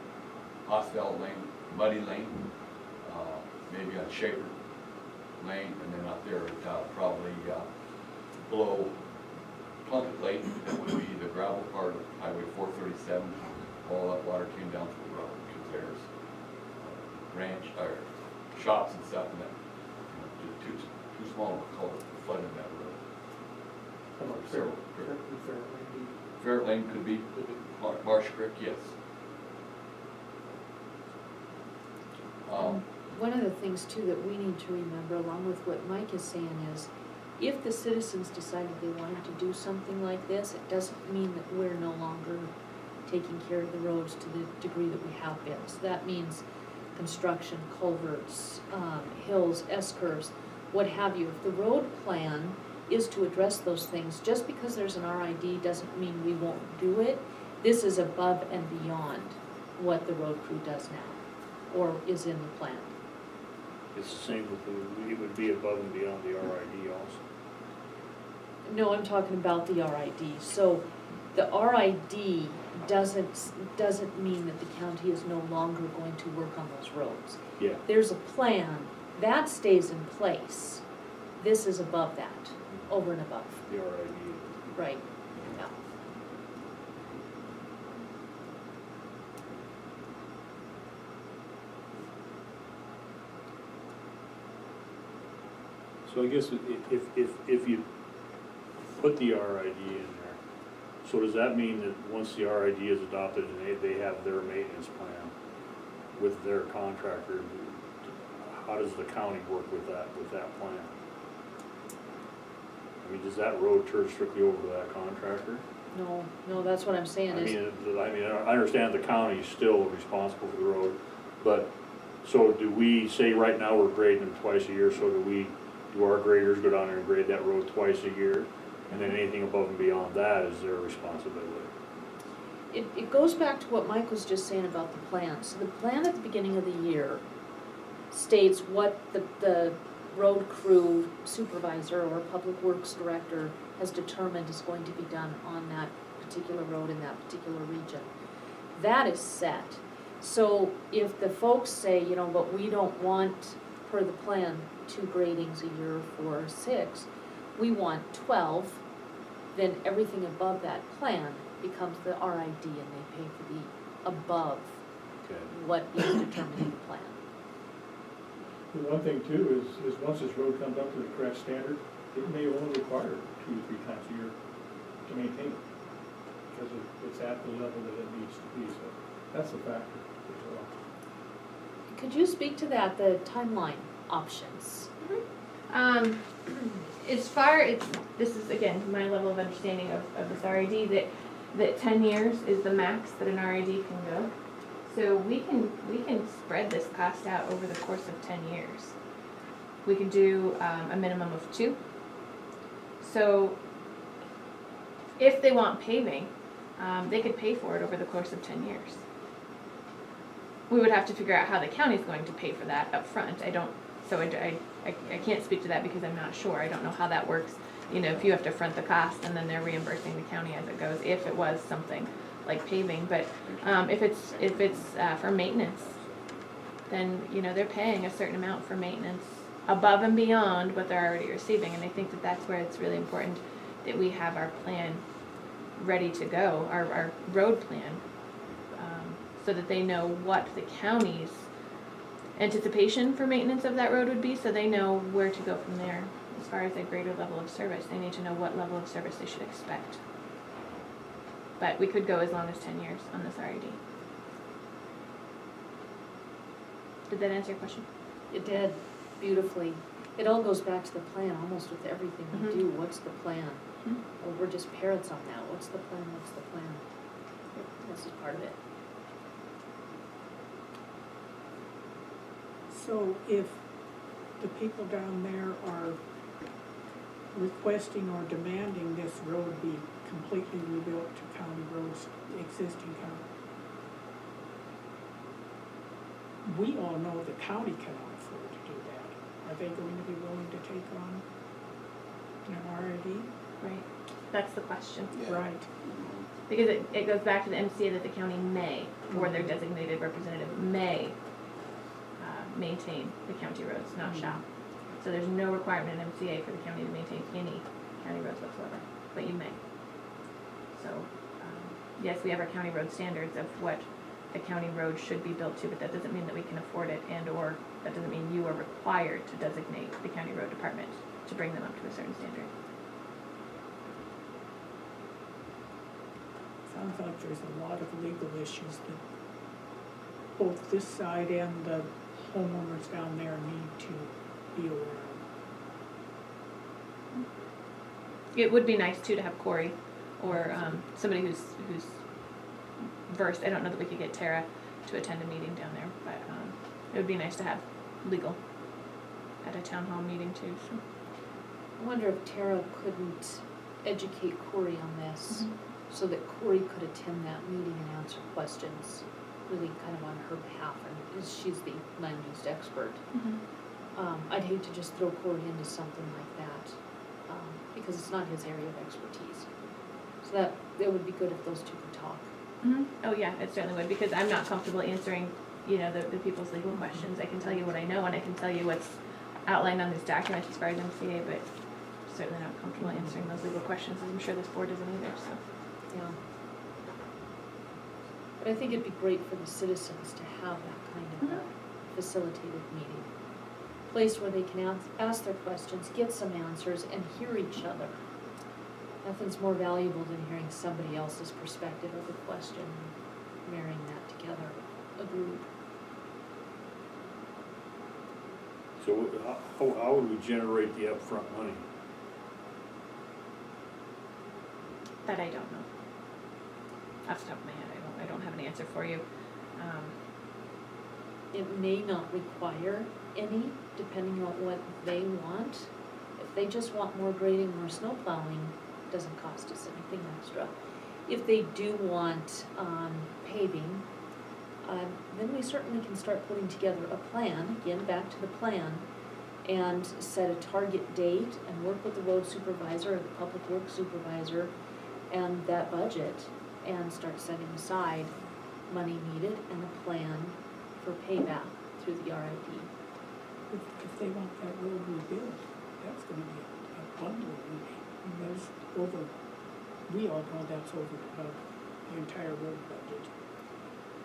Hostel Lane, Muddy Lane, maybe on Shaper Lane, and then out there at probably below Plunkett Lake, that would be the gravel part of Highway 437. All that water came down to the road because there's ranch or shops and stuff, and that just too small of a culvert flooding that road. How about Several. Fairlane? Fair Lane could be Marsh Creek, yes. One of the things too that we need to remember, along with what Mike is saying, is if the citizens decided they wanted to do something like this, it doesn't mean that we're no longer taking care of the roads to the degree that we have been. So that means construction, culverts, hills, S-curves, what have you. If the road plan is to address those things, just because there's an RID doesn't mean we won't do it. This is above and beyond what the road crew does now, or is in the plan. It's the same with it would be above and beyond the RID also. No, I'm talking about the RID. So the RID doesn't mean that the county is no longer going to work on those roads. Yeah. There's a plan, that stays in place. This is above that, over and above. The RID. Right, yeah. So I guess if you put the RID in there, so does that mean that once the RID is adopted and they have their maintenance plan with their contractor, how does the county work with that plan? I mean, does that road turn strictly over to that contractor? No, that's what I'm saying I is, mean, I understand the county is still responsible for the road, but, so do we say right now we're grading them twice a year, so do our graders go down there and grade that road twice a year? And then anything above and beyond that is their responsibility? it goes back to what Mike was just saying about the plan. So the plan at the beginning of the year states what the road crew supervisor or public works director has determined is going to be done on that particular road in that particular region. That is set. So if the folks say, you know, but we don't want, per the plan, 2 gradings a year for 6, we want 12, then everything above that plan becomes the RID and they pay for the above Okay. what is determined in the plan. The one thing too is once this road comes up to the correct standard, it may only require 2 to 3 times a year to maintain it, because it's at the level that it needs to be, so that's a factor as well. Could you speak to that, the timeline options? As far as, this is again, my level of understanding of this RID, that 10 years is the max that an RID can go. So we can spread this cost out over the course of 10 years. We could do a minimum of 2. So if they want paving, they could pay for it over the course of 10 years. We would have to figure out how the county's going to pay for that up front. I can't speak to that because I'm not sure. I don't know how that works. You know, if you have to front the cost and then they're reimbursing the county as it goes, if it was something like paving. But if it's for maintenance, then, you know, they're paying a certain amount for maintenance above and beyond what they're already receiving. And I think that that's where it's really important that we have our plan ready to go, our road plan, so that they know what the county's anticipation for maintenance of that road would be, so they know where to go from there. As far as a greater level of service, they need to know what level of service they should expect. But we could go as long as 10 years on this RID. Did that answer your question? It did, beautifully. It all goes back to the plan, almost with everything we Mhm. do. What's the plan? Mhm. Well, we're just parrots on that. What's the plan? What's the plan? This is part of it. So if the people down there are requesting or demanding this road be completely rebuilt to county roads, existing county, we all know the county cannot afford to do that. Are they going to be willing to take on an RID? Right. That's the question. Yeah. Right. Because it goes back to the MCA that the county may, or their designated representative may, maintain the county roads, not shall. So there's no requirement in MCA for the county to maintain any county roads whatsoever, but you may. So, yes, we have our county road standards of what a county road should be built to, but that doesn't mean that we can afford it, and or that doesn't mean you are required to designate the county road department to bring them up to a certain standard. Sounds like there's a lot of legal issues that both this side and the homeowners down there need to be aware of. It would be nice too to have Corey or somebody who's versed. I don't know that we could get Tara to attend a meeting down there, but, it would be nice to have legal at a town hall meeting too, so. I wonder if Tara couldn't educate Corey on this, Mhm. so that Corey could attend that meeting and answer questions, really kind of on her behalf, and she's the land use expert. I'd hate to just throw Corey into something like that, because it's not his area of expertise. So that would be good if those two could talk. Oh, yeah, it certainly would, because I'm not comfortable answering, the people's legal questions. I can tell you what I know, and I can tell you what's outlined on this document as far as MCA, but certainly not comfortable answering those legal questions, and I'm sure this board isn't either, so. Yeah. But I think it'd be great for the citizens to have that kind of a facilitated meeting. Place where they can ask their questions, get some answers, and hear each other. Nothing's more valuable than hearing somebody else's perspective of the question, and marrying that together, a group. So how would we generate the upfront money? That I don't know. Off the top of my head, I don't have an answer for you. It may not require any, depending on what they want. If they just want more grading, more snow plowing, it doesn't cost us anything extra. If they do want paving, then we certainly can start putting together a plan, again, back to the plan, and set a target date and work with the road supervisor or the public works supervisor and that budget, and start setting aside money needed and a plan for payback through the RID. If they want that road rebuilt, that's gonna be a bundle of money. And that's over, we all know that's over the entire road budget.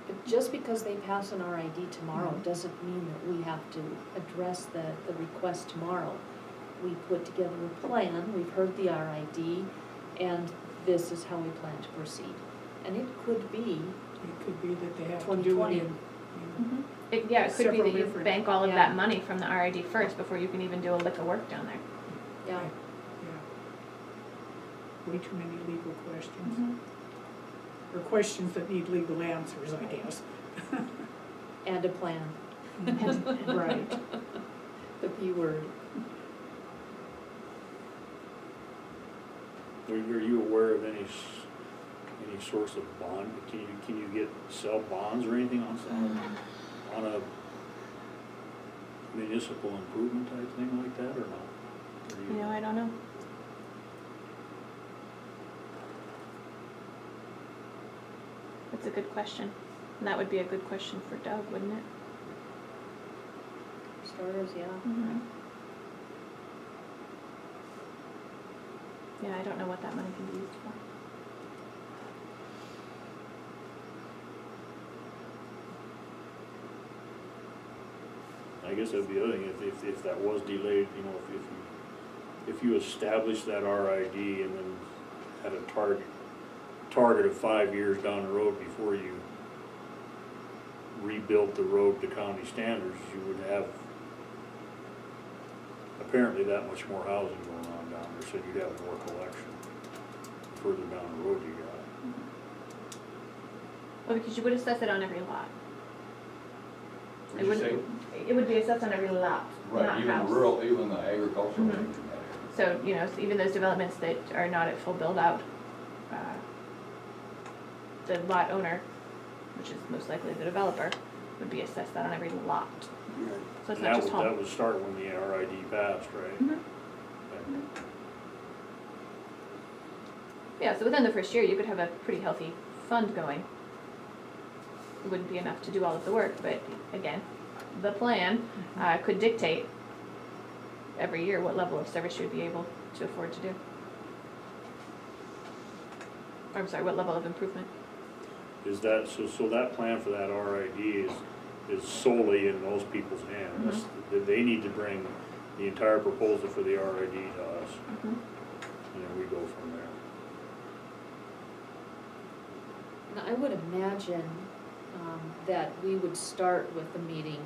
But just because they pass an RID tomorrow doesn't mean that we have to address the request tomorrow. We put together a plan, we've heard the RID, and this is how we plan to proceed. And it could be It could be that they have to do it 2020. in, It could be Several that you different- bank all of Yeah. that money from the RID first before you can even do a lick of work down there. yeah. yeah. Way too many legal questions, or questions that need legal answers, I guess. And a plan, Right. the P word. Are you aware of any source of bond? Can you sell bonds or anything on a municipal improvement type thing like that, or not? I don't know. That's a good question. And that would be a good question for Doug, wouldn't it? Starters, yeah. Yeah, I don't know what that money can be used for. I guess that'd be the other thing, if that was delayed, if you establish that RID and then had a target of 5 years down the road before you rebuilt the road to county standards, you would have apparently that much more housing going on down there, so you'd have more collection further down the road you got. Well, because you would assess it on every lot. Would you say, It would be assessed on every lot, right, not even house. rural, even the agricultural. Mhm. So, so even those developments that are not at full build out, the lot owner, which is most likely the developer, would be assessed that on every lot. So it's And not just home. that would start when the RID passed, right? Mhm. Okay. Yeah, so within the first year, you could have a pretty healthy fund going. It wouldn't be enough to do all of the work, but again, the plan could dictate every year what level of service you would be able to afford to do. Or, I'm sorry, what level of improvement? Is that, so that plan for that RID is solely in those people's hands? They need to bring the entire proposal for the RID to us, and then we go from there. And I would imagine that we would start with the meeting